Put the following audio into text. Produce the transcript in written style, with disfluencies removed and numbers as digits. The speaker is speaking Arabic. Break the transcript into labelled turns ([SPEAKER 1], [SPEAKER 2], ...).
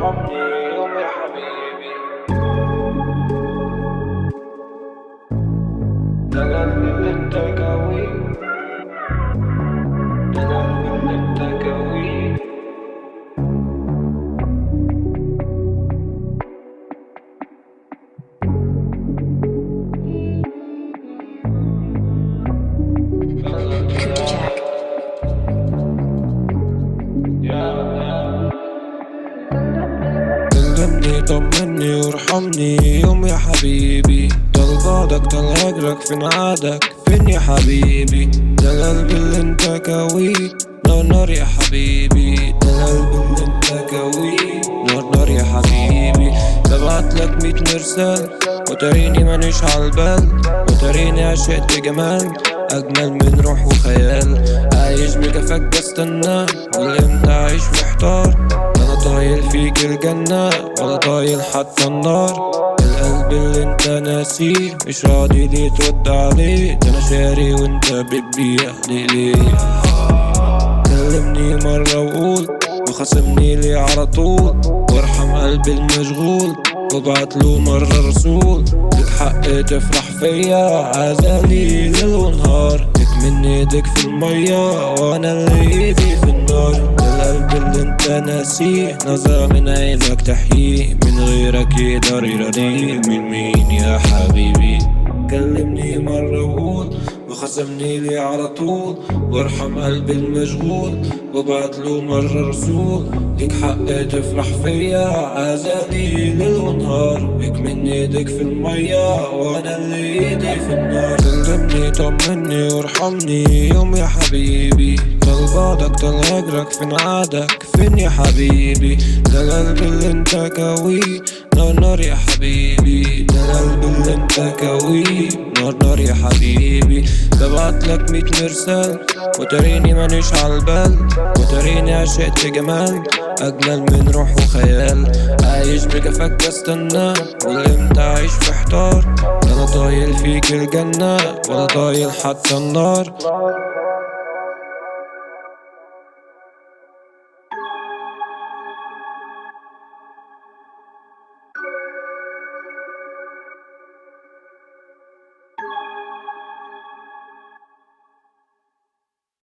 [SPEAKER 1] وارحمني يوم يا حبيبي. ده قلبي اللي انت كويه، ده قلبي اللي انت كويه.
[SPEAKER 2] Cooper Jack.
[SPEAKER 1] كلمني طمني وارحمني يوم يا حبيبي. طال بعدك طال هجرك فين عادك فين يا حبيبي. ده القلب اللي انت كويه نار نار يا حبيبي. ده القلب اللي انت كويه نار نار يا حبيبي. ببعتلك 100 مرسال وتريني مانيش عالبال، وتريني عشقت جمال أجمل من روح وخيال. عايش بجفاك بستنى والامتى عايش محتار. أنا طايل فيك الجنة ولا طايل حتى النار. القلب اللي انت ناسيه مش راضي ليه ترد عليه. ده أنا شاري وانت بتبيع ليه. كلمني مرة وقول وخاصمني ليه على طول، وارحم قلبي المشغول وابعتله مرة رسول. ليك حق تفرح فيا عزالي ليل ونهار. ليك من ايدك في المية وانا اللي ايدي في النار. ده القلب اللي انت ناسيه نظرة من عينك تحييه، من غيرك يقدر يرضيه من مين يا حبيبي. كلمني مرة وقول وخصمني لي على طول، وارحم قلبي المشغول وابعتله مرة رسول. ليك حق تفرح فيا عزالي ليل ونهار. ليك من ايدك في المية وانا اللي ايدي في النار. كلمني طمني وارحمني يوم يا حبيبي. طال بعدك طال هجرك فين عادك فين يا حبيبي. ده القلب اللي انت كويه نار نار يا حبيبي. ده القلب اللي انت كويه نار نار يا حبيبي. ببعتلك 100 مرسال وتريني مانيش عالبال، وتريني عشقت جمال أجمل من روح وخيال. عايش بجفاك بستنى والامتى عايش محتار. أنا طايل فيك الجنة ولا طايل حتى النار.